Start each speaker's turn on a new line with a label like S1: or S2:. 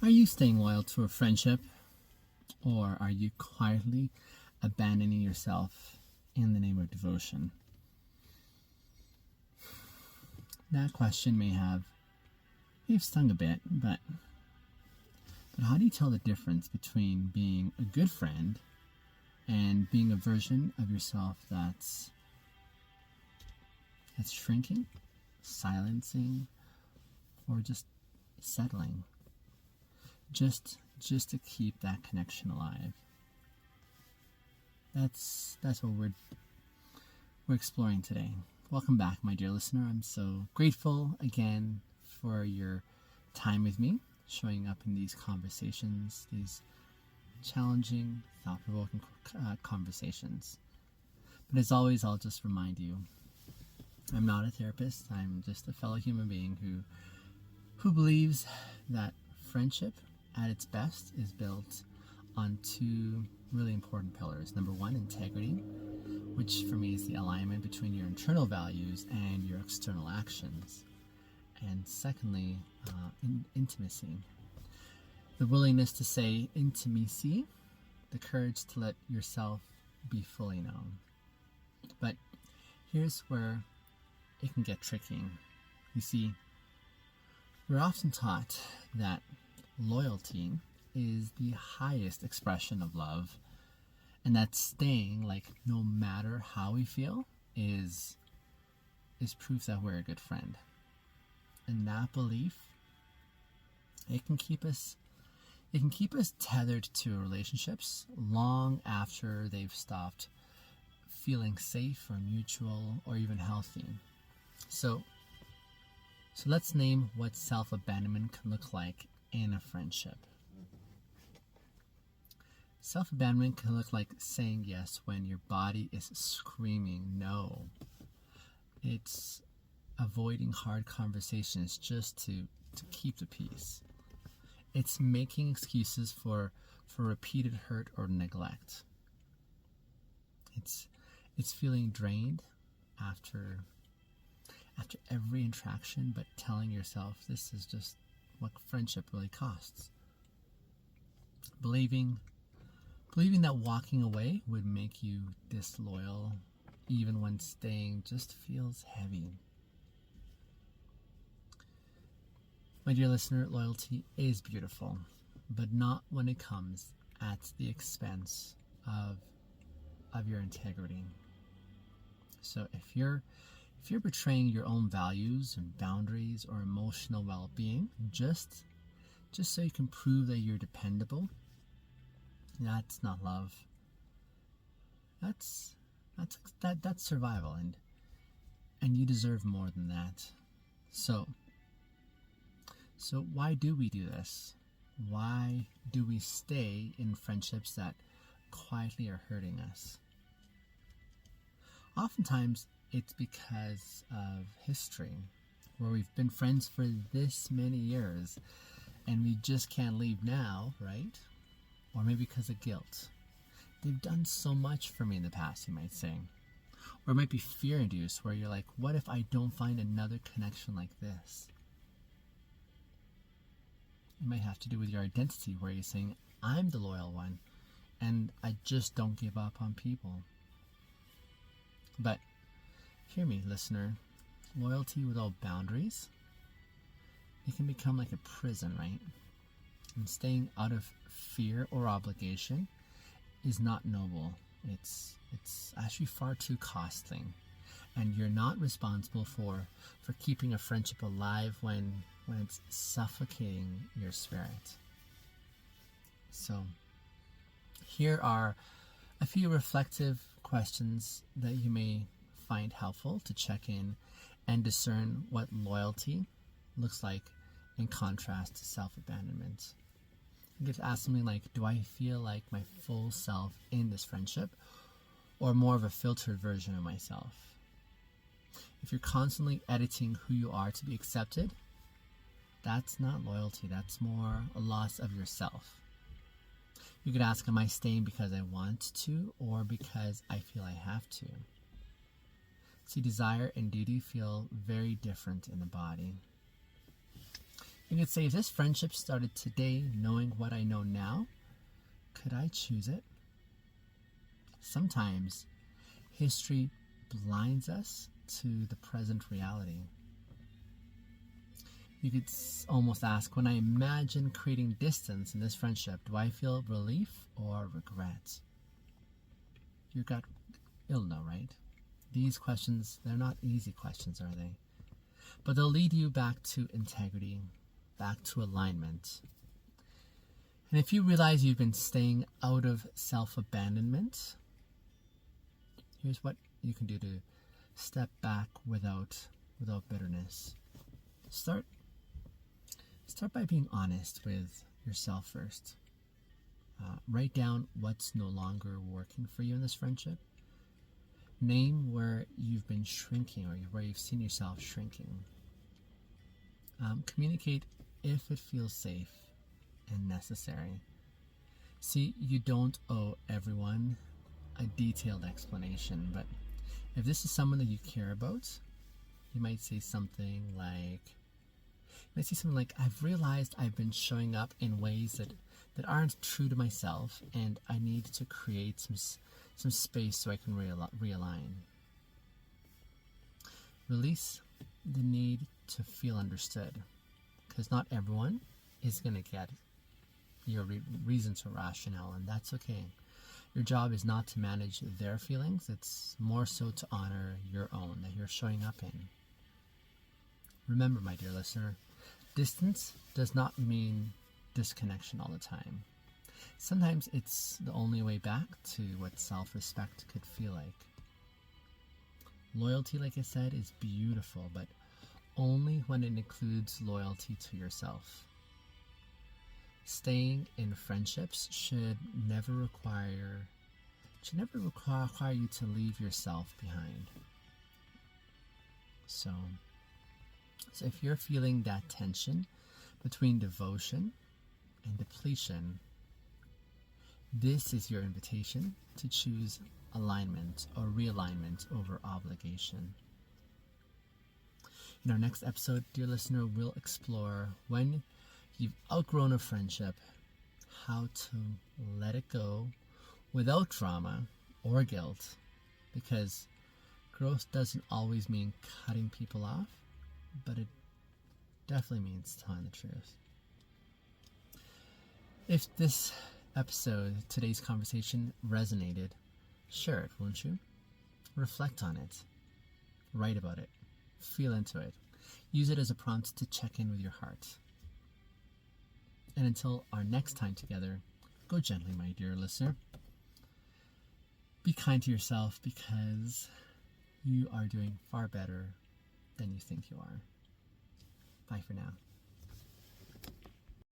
S1: Are you staying loyal to a friendship, or are you quietly abandoning yourself in the name of devotion? That question may have stung a bit, but how do you tell the difference between being a good friend and being a version of yourself that's shrinking, silencing, or just settling, just to keep that connection alive? That's what we're exploring today. Welcome back, my dear listener. I'm so grateful again for your time with me, showing up in these conversations, these challenging, thought-provoking conversations. But as always, I'll just remind you, I'm not a therapist. I'm just a fellow human being who believes that friendship at its best is built on two really important pillars. Number one, integrity, which for me is the alignment between your internal values and your external actions. And secondly, intimacy. The willingness to say intimacy, the courage to let yourself be fully known. But here's where it can get tricky. You see, we're often taught that loyalty is the highest expression of love, and that staying, like, no matter how we feel, is proof that we're a good friend. And that belief, it can keep us tethered to relationships long after they've stopped feeling safe or mutual or even healthy. So let's name what self-abandonment can look like in a friendship. Self-abandonment can look like saying yes when your body is screaming no. It's avoiding hard conversations just to keep the peace. It's making excuses for repeated hurt or neglect. It's feeling drained after every interaction, but telling yourself this is just what friendship really costs. Believing that walking away would make you disloyal, even when staying just feels heavy. My dear listener, loyalty is beautiful, but not when it comes at the expense of your integrity. So if you're betraying your own values and boundaries or emotional well-being just so you can prove that you're dependable, that's not love. That's survival, and you deserve more than that. So why do we do this? Why do we stay in friendships that quietly are hurting us? Oftentimes, it's because of history, where we've been friends for this many years, and we just can't leave now, right? Or maybe because of guilt. They've done so much for me in the past, you might say. Or it might be fear-induced, where you're like, what if I don't find another connection like this? It might have to do with your identity, where you're saying, I'm the loyal one, and I just don't give up on people. But hear me, listener. Loyalty without boundaries, it can become like a prison, right? And staying out of fear or obligation is not noble. It's actually far too costly. And you're not responsible for keeping a friendship alive when it's suffocating your spirit. So here are a few reflective questions that you may find helpful to check in and discern what loyalty looks like in contrast to self-abandonment. You get to ask something like, do I feel like my full self in this friendship, or more of a filtered version of myself? If you're constantly editing who you are to be accepted, that's not loyalty. That's more a loss of yourself. You could ask, am I staying because I want to, or because I feel I have to? See, desire and duty feel very different in the body. You could say, if this friendship started today, knowing what I know now, could I choose it? Sometimes history blinds us to the present reality. You could almost ask, when I imagine creating distance in this friendship, do I feel relief or regret? Your gut, you'll know, right? These questions, they're not easy questions, are they? But they'll lead you back to integrity, back to alignment. And if you realize you've been staying out of self-abandonment, here's what you can do to step back without bitterness. Start by being honest with yourself first. Write down what's no longer working for you in this friendship. Name where you've been shrinking or where you've seen yourself shrinking. Communicate if it feels safe and necessary. See, you don't owe everyone a detailed explanation, but if this is someone that you care about, you might say something like, I've realized I've been showing up in ways that aren't true to myself, and I need to create some space so I can realign. Release the need to feel understood, because not everyone is going to get your reasons or rationale, and that's okay. Your job is not to manage their feelings, it's more so to honor your own that you're showing up in. Remember, my dear listener, distance does not mean disconnection all the time. Sometimes it's the only way back to what self-respect could feel like. Loyalty, like I said, is beautiful, but only when it includes loyalty to yourself. Staying in friendships should never require you to leave yourself behind. So if you're feeling that tension between devotion and depletion, this is your invitation to choose alignment or realignment over obligation. In our next episode, dear listener, we'll explore when you've outgrown a friendship, how to let it go without drama or guilt, because growth doesn't always mean cutting people off, but it definitely means telling the truth. If this episode, today's conversation, resonated, share it, won't you? Reflect on it. Write about it. Feel into it. Use it as a prompt to check in with your heart. And until our next time together, go gently, my dear listener. Be kind to yourself, because you are doing far better than you think you are. Bye for now.